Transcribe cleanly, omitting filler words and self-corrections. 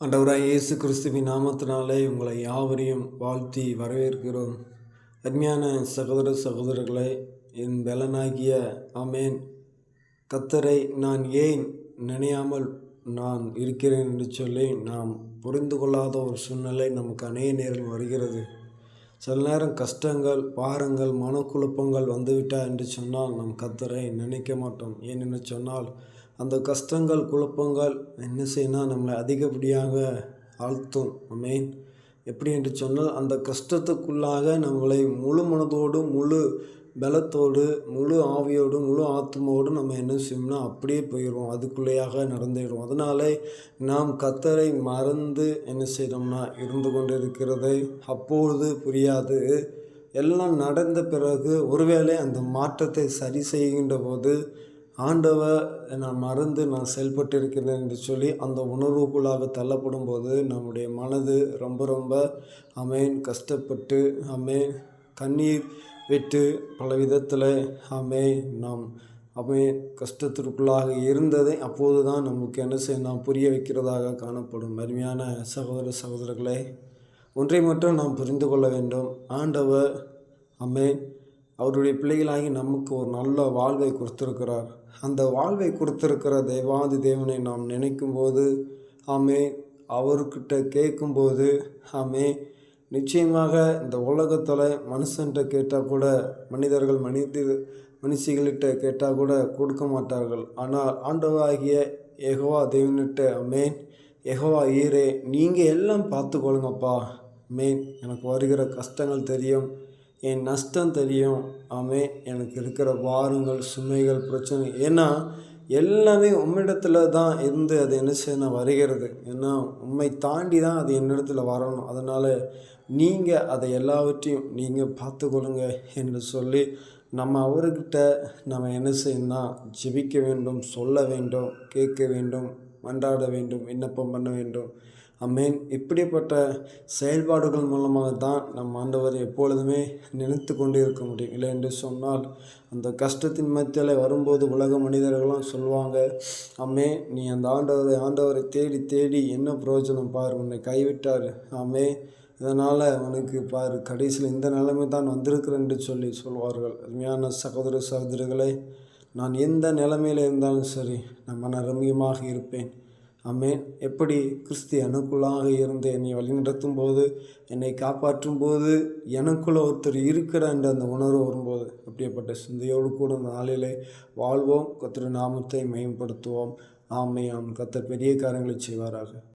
ஆண்டவராய் இயேசு கிறிஸ்துவின் நாமத்தினாலே உங்களை யாவரையும் வாழ்த்தி வரவேற்கிறோம். அருமையான சகோதர சகோதரர்களே, என் பலனாகிய ஆமேன் கர்த்தரை நான் ஏன் நினையாமல் நான் இருக்கிறேன் என்று சொல்லி நாம் புரிந்து கொள்ளாத ஒரு சூழ்நிலை நமக்கு அநேக நேரம் வருகிறது. சில நேரம் கஷ்டங்கள், பாரங்கள், மனக்குழப்பங்கள் வந்துவிட்டால் என்று சொன்னால் நம் கர்த்தரை நினைக்க மாட்டோம். ஏன் என்று சொன்னால் அந்த கஷ்டங்கள், குழப்பங்கள் என்ன செய்யணும், நம்மளை அதிகப்படியாக ஆழ்த்தும். ஆமென். எப்படி என்று சொன்னால் அந்த கஷ்டத்துக்குள்ளாக நம்மளை முழு மனதோடு, முழு பலத்தோடு, முழு ஆவியோடு, முழு ஆத்மாவோடு நம்ம என்ன செய்யணும்னா அப்படியே போயிடுவோம், அதுக்குள்ளேயாக நடந்துடுவோம். அதனாலே நாம் கர்த்தரை மறந்து என்ன செய்யணும்னா இருந்து கொண்டு இருக்கிறதை அப்பொழுது புரியாது. எல்லாம் நடந்த பிறகு ஒருவேளை அந்த மாற்றத்தை சரி செய்கின்ற போது ஆண்டவர் நான் மறந்து நான் செயல்பட்டு இருக்கிறேன் என்று சொல்லி அந்த உணர்வுக்குள்ளாக தள்ளப்படும் போது நம்முடைய மனது ரொம்ப ஆமென் கஷ்டப்பட்டு ஆமென் கண்ணீர் விட்டு பல விதத்தில் ஆமென் நாம் ஆமென் கஷ்டத்திற்குள்ளாக இருந்ததை அப்போது தான் நமக்கு என்ன செய்யணும் புரிய வைக்கிறதாக காணப்படும். அருமையான சகோதர சகோதரர்களே, ஒன்றை மட்டும் நாம் புரிந்து கொள்ள வேண்டும். ஆண்டவர் ஆமென் அவருடைய பிள்ளைகளாகி நமக்கு ஒரு நல்ல வாழ்வை கொடுத்திருக்கிறார். அந்த வாழ்வை கொடுத்திருக்கிற தேவாதி தேவனை நாம் நினைக்கும் போது ஆமென் அவர்கிட்ட கேட்கும்போது ஆமென் நிச்சயமாக இந்த உலகத்தில் மனுஷன்கிட்ட கேட்டால் கூட மனுஷிகள்கிட்ட கேட்டால் கூட கொடுக்க மாட்டார்கள். ஆனால் ஆண்டவராகிய யெகோவா தேவன்கிட்ட ஆமென் யெகோவா ஈரே நீங்கள் எல்லாம் பார்த்துக்கொள்ளுங்கப்பா. ஆமென் எனக்கு வருகிற கஷ்டங்கள் தெரியும், என் நஷ்டம் தெரியும், ஆமென் எனக்கு இருக்கிற பாரங்கள், சுமைகள், பிரச்சனை, ஏன்னா எல்லாமே உம்மிடத்தில் தான் இருந்து அது என்ன செய்யணும் வருகிறது. ஏன்னா உண்மை தாண்டி தான் அது என்னிடத்தில் வரணும். அதனால் நீங்கள் அதை எல்லாவற்றையும் நீங்கள் பார்த்துக்கொள்ளுங்க என்று சொல்லி நம்ம அவர்கிட்ட நம்ம என்ன செய்யணும்னா ஜெபிக்க வேண்டும், சொல்ல வேண்டும், கேட்க வேண்டும், மன்றாட வேண்டும், விண்ணப்பம் பண்ண வேண்டும். ஆமென். இப்படிப்பட்ட செயல்பாடுகள் மூலமாக தான் நம் ஆண்டவரை எப்பொழுதுமே நினைத்து கொண்டு இருக்க முடியும். இல்லை என்று சொன்னால் அந்த கஷ்டத்தின் மத்தியில் வரும்போது உலக மனிதர்களும் சொல்லுவாங்க, ஆமே நீ அந்த ஆண்டவரை தேடி தேடி என்ன பிரயோஜனம் பார், உன்னை கைவிட்டார், ஆமே இதனால் உனக்கு பார் கடைசியில் இந்த நிலைமை தான் வந்திருக்கிறேன் என்று சொல்லி சொல்வார்கள். அருமையான சகோதர சகோதரிகளே, நான் எந்த நிலைமையில் இருந்தாலும் சரி நான் மனரம்யமாக இருப்பேன். ஆமென். எப்படி கிறிஸ்து எனக்குள்ளாக இருந்து என்னை வழிநடத்தும் போது, என்னை காப்பாற்றும் போது, எனக்குள்ள ஒருத்தர் இருக்கிற என்ற அந்த உணர்வு வரும்போது அப்படிப்பட்ட சிந்தையோடு கூட அந்த நாளிலே வாழ்வோம். கர்த்தருடைய நாமத்தை மேம்படுத்துவோம். ஆமென். கர்த்தர் பெரிய காரியங்களை செய்வாராக.